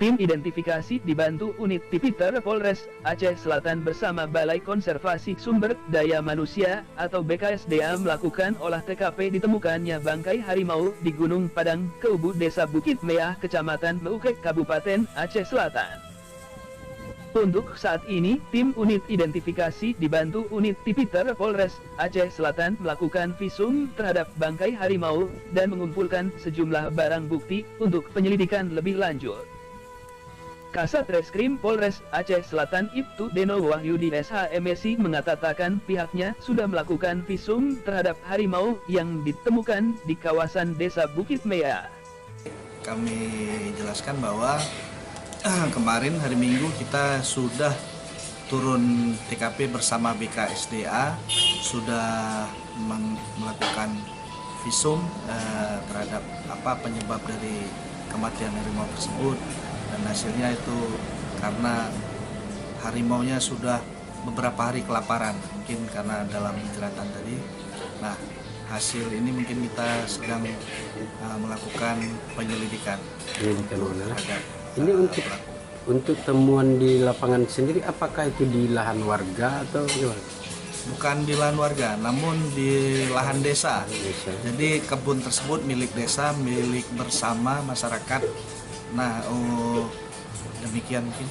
Tim identifikasi dibantu unit Tipiter Polres Aceh Selatan bersama Balai Konservasi Sumber Daya Manusia atau BKSDA melakukan olah TKP ditemukannya bangkai harimau di Gunung Padang, Keubu, Desa Bukit Meah, Kecamatan Meukek, Kabupaten Aceh Selatan. Untuk saat ini, tim unit identifikasi dibantu unit Tipiter Polres Aceh Selatan melakukan visum terhadap bangkai harimau dan mengumpulkan sejumlah barang bukti untuk penyelidikan lebih lanjut. Kasat Reskrim Polres Aceh Selatan Ibtu Deno Wahyudi SHMSI mengatakan pihaknya sudah melakukan visum terhadap harimau yang ditemukan di kawasan Desa Bukit Meah. Kami jelaskan bahwa kemarin hari Minggu kita sudah turun TKP bersama BKSDA, sudah melakukan visum terhadap apa penyebab dari kematian harimau tersebut. Dan hasilnya itu karena harimaunya sudah beberapa hari kelaparan, mungkin karena dalam jeratan tadi. Nah, hasil ini mungkin kita sedang melakukan penyelidikan. Ini untuk temuan di lapangan sendiri, apakah itu di lahan warga atau gimana? Bukan di lahan warga, namun di lahan desa. Jadi kebun tersebut milik desa, milik bersama masyarakat. Nah, demikian mungkin.